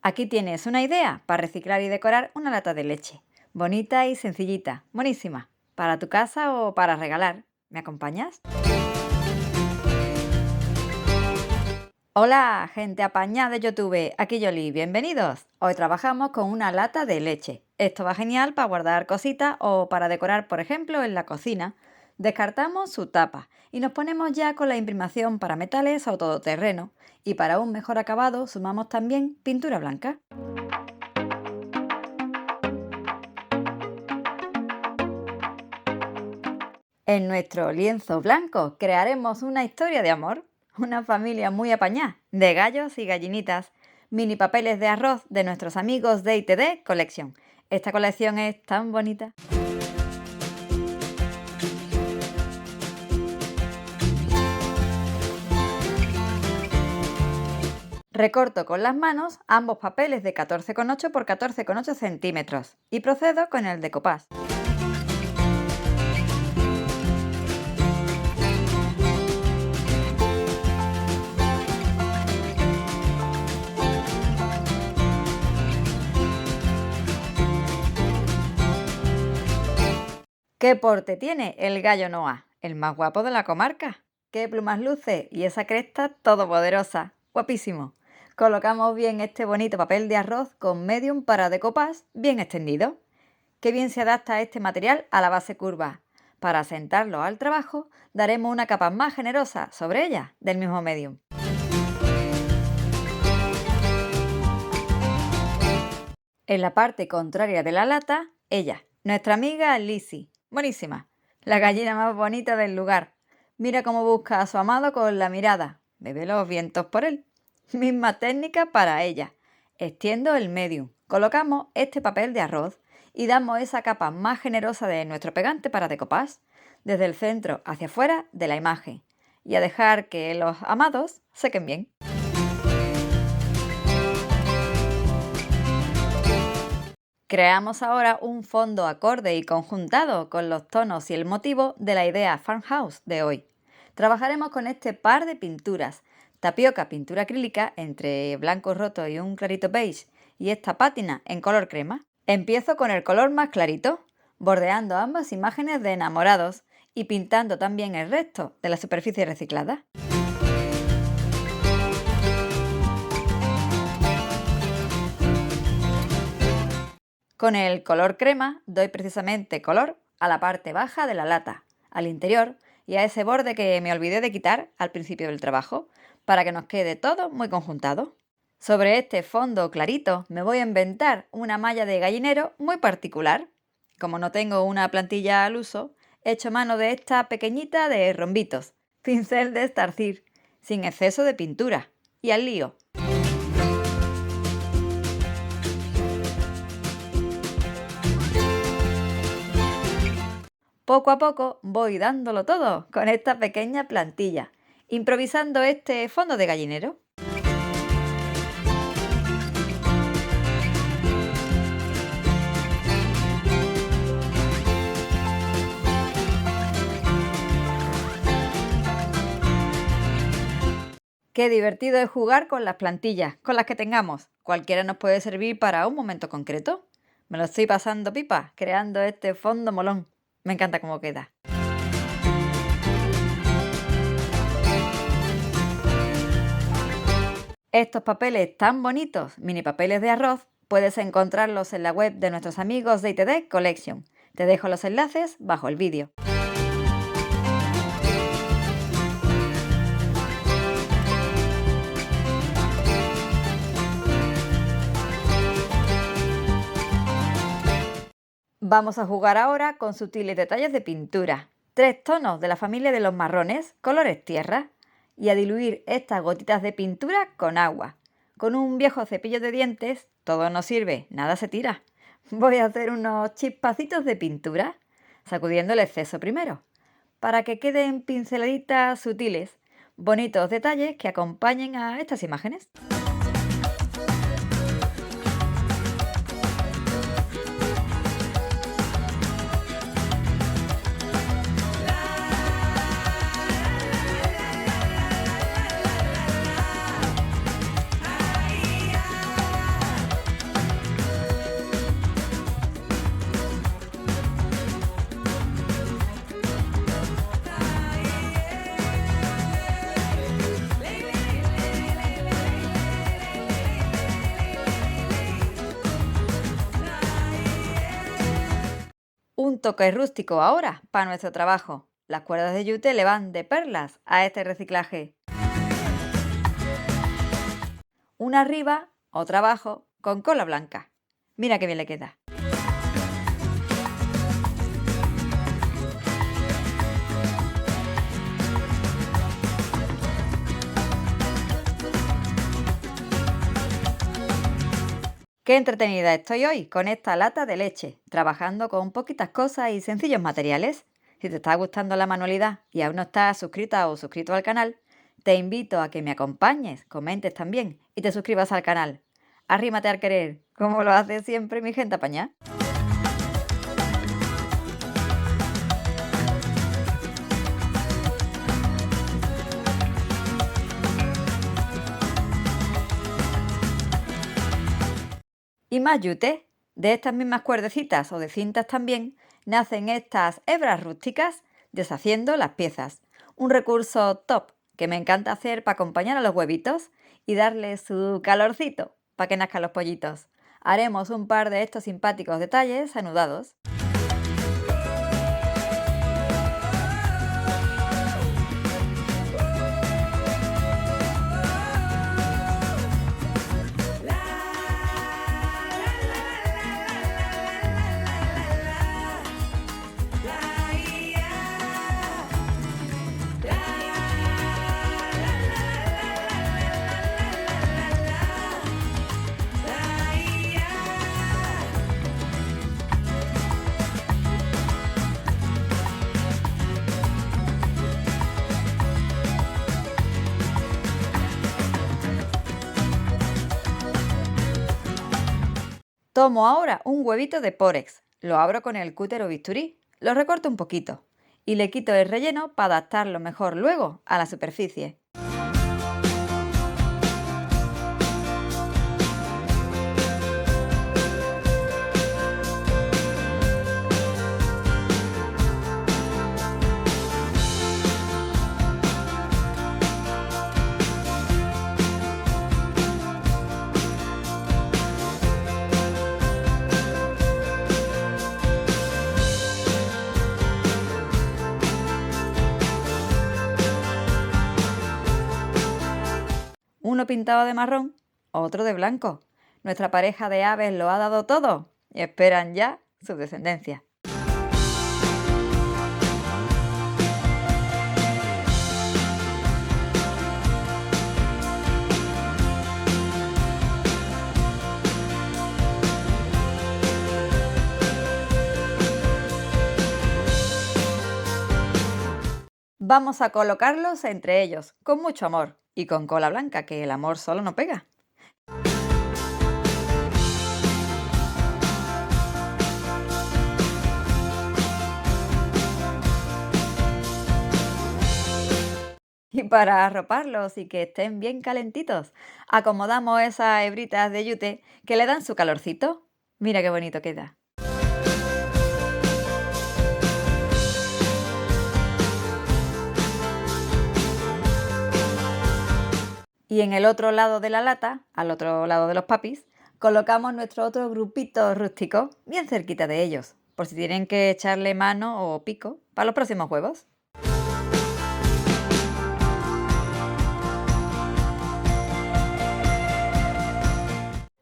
Aquí tienes una idea para reciclar y decorar una lata de leche. Bonita y sencillita, buenísima. Para tu casa o para regalar. ¿Me acompañas? Hola, gente apañada de YouTube. Aquí Yoli, bienvenidos. Hoy trabajamos con una lata de leche. Esto va genial para guardar cositas o para decorar, por ejemplo, en la cocina. Descartamos su tapa y nos ponemos ya con la imprimación para metales o todoterreno. Y para un mejor acabado sumamos también pintura blanca. En nuestro lienzo blanco crearemos una historia de amor, una familia muy apañada, de gallos y gallinitas, mini papeles de arroz de nuestros amigos de ITD Collection. Esta colección es tan bonita. Recorto con las manos ambos papeles de 14,8 por 14,8 centímetros y procedo con el decoupage. ¿Qué porte tiene el gallo Noah? El más guapo de la comarca. ¿Qué plumas luce? Y esa cresta todopoderosa. Guapísimo. Colocamos bien este bonito papel de arroz con medium para decoupage bien extendido. Qué bien se adapta este material a la base curva. Para asentarlo al trabajo, daremos una capa más generosa sobre ella del mismo medium. En la parte contraria de la lata, ella, nuestra amiga Lizzie. Buenísima. La gallina más bonita del lugar. Mira cómo busca a su amado con la mirada. Bebe los vientos por él. Misma técnica para ella. Extiendo el medium. Colocamos este papel de arroz y damos esa capa más generosa de nuestro pegante para decoupage desde el centro hacia afuera de la imagen y a dejar que los amados sequen bien. Creamos ahora un fondo acorde y conjuntado con los tonos y el motivo de la idea Farmhouse de hoy. Trabajaremos con este par de pinturas, tapioca pintura acrílica entre blanco roto y un clarito beige y esta pátina en color crema. Empiezo con el color más clarito, bordeando ambas imágenes de enamorados y pintando también el resto de la superficie reciclada. Con el color crema doy precisamente color a la parte baja de la lata, al interior y a ese borde que me olvidé de quitar al principio del trabajo, para que nos quede todo muy conjuntado. Sobre este fondo clarito me voy a inventar una malla de gallinero muy particular. Como no tengo una plantilla al uso, he hecho mano de esta pequeñita de rombitos, pincel de estarcir, sin exceso de pintura, y al lío. Poco a poco voy dándolo todo con esta pequeña plantilla, improvisando este fondo de gallinero. Qué divertido es jugar con las plantillas, con las que tengamos. Cualquiera nos puede servir para un momento concreto. Me lo estoy pasando pipa, creando este fondo molón. Me encanta cómo queda. Estos papeles tan bonitos, mini papeles de arroz, puedes encontrarlos en la web de nuestros amigos de ITD Collection. Te dejo los enlaces bajo el vídeo. Vamos a jugar ahora con sutiles detalles de pintura. 3 tonos de la familia de los marrones, colores tierra, y a diluir estas gotitas de pintura con agua. Con un viejo cepillo de dientes, todo no sirve, nada se tira. Voy a hacer unos chispacitos de pintura, sacudiendo el exceso primero, para que queden pinceladitas sutiles, bonitos detalles que acompañen a estas imágenes. Un toque rústico ahora para nuestro trabajo. Las cuerdas de yute le van de perlas a este reciclaje. Una arriba, otra abajo, con cola blanca. Mira qué bien le queda. Qué entretenida estoy hoy con esta lata de leche, trabajando con poquitas cosas y sencillos materiales. Si te está gustando la manualidad y aún no estás suscrita o suscrito al canal, te invito a que me acompañes, comentes también y te suscribas al canal. Arrímate al querer, como lo hace siempre mi gente apañada. Y más yute, de estas mismas cuerdecitas o de cintas también, nacen estas hebras rústicas deshaciendo las piezas. Un recurso top que me encanta hacer para acompañar a los huevitos y darle su calorcito para que nazcan los pollitos. Haremos un par de estos simpáticos detalles anudados. Tomo ahora un huevito de pórex, lo abro con el cúter o bisturí, lo recorto un poquito y le quito el relleno para adaptarlo mejor luego a la superficie. Uno pintado de marrón, otro de blanco. Nuestra pareja de aves lo ha dado todo y esperan ya su descendencia. Vamos a colocarlos entre ellos, con mucho amor y con cola blanca, que el amor solo no pega. Y para arroparlos y que estén bien calentitos, acomodamos esas hebritas de yute que le dan su calorcito. Mira qué bonito queda. Y en el otro lado de la lata, al otro lado de los papis, colocamos nuestro otro grupito rústico bien cerquita de ellos, por si tienen que echarle mano o pico para los próximos huevos.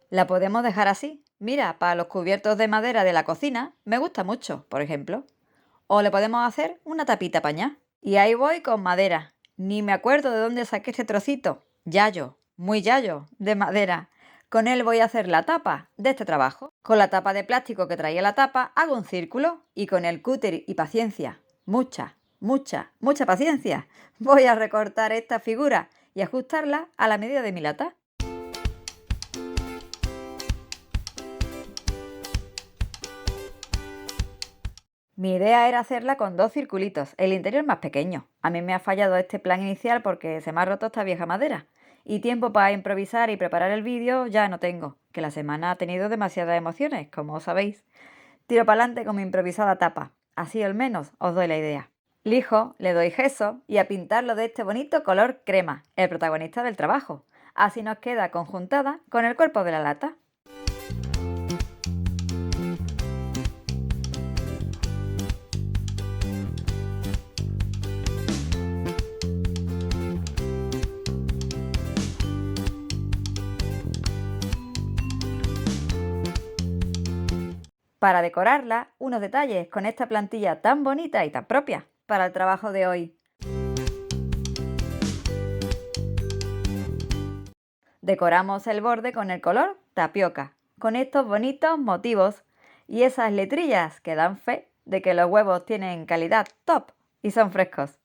La podemos dejar así. Mira, para los cubiertos de madera de la cocina me gusta mucho, por ejemplo. O le podemos hacer una tapita pañá. Y ahí voy con madera. Ni me acuerdo de dónde saqué este trocito. Yayo, muy yayo, de madera. Con él voy a hacer la tapa de este trabajo. Con la tapa de plástico que traía la tapa hago un círculo y con el cúter y paciencia, mucha paciencia, voy a recortar esta figura y ajustarla a la medida de mi lata. Mi idea era hacerla con dos circulitos, el interior más pequeño. A mí me ha fallado este plan inicial porque se me ha roto esta vieja madera. Y tiempo para improvisar y preparar el vídeo ya no tengo, que la semana ha tenido demasiadas emociones, como sabéis. Tiro para adelante con mi improvisada tapa, así al menos os doy la idea. Lijo, le doy gesso y a pintarlo de este bonito color crema, el protagonista del trabajo. Así nos queda conjuntada con el cuerpo de la lata. Para decorarla, unos detalles con esta plantilla tan bonita y tan propia para el trabajo de hoy. Decoramos el borde con el color tapioca, con estos bonitos motivos y esas letrillas que dan fe de que los huevos tienen calidad top y son frescos.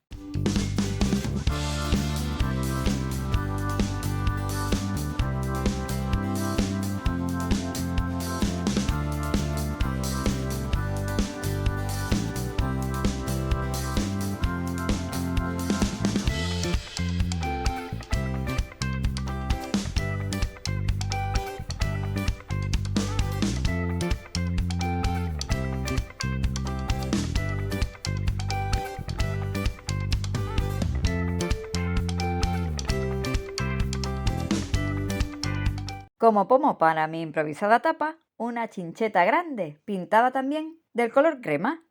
Como pomo para mi improvisada tapa, una chincheta grande pintada también del color crema.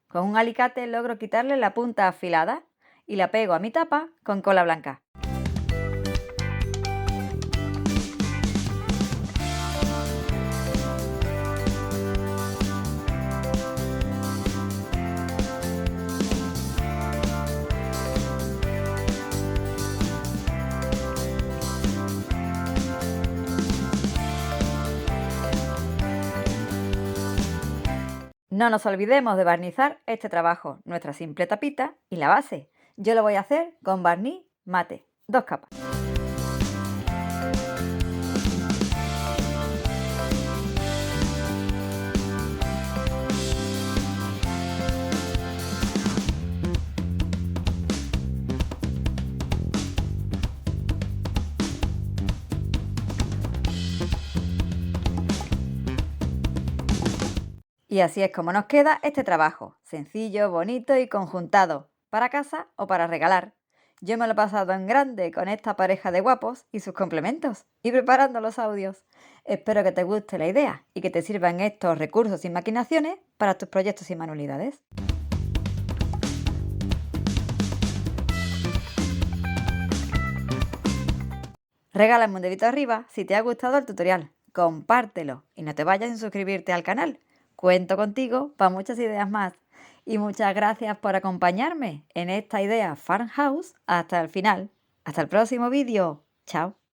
Con un alicate logro quitarle la punta afilada y la pego a mi tapa con cola blanca. No nos olvidemos de barnizar este trabajo, nuestra simple tapita y la base. Yo lo voy a hacer con barniz mate, 2 capas. Y así es como nos queda este trabajo, sencillo, bonito y conjuntado, para casa o para regalar. Yo me lo he pasado en grande con esta pareja de guapos y sus complementos, y preparando los audios. Espero que te guste la idea y que te sirvan estos recursos y maquinaciones para tus proyectos y manualidades. Regálame un dedito arriba si te ha gustado el tutorial, compártelo y no te vayas sin suscribirte al canal. Cuento contigo para muchas ideas más. Y muchas gracias por acompañarme en esta idea Farmhouse hasta el final. Hasta el próximo vídeo. Chao.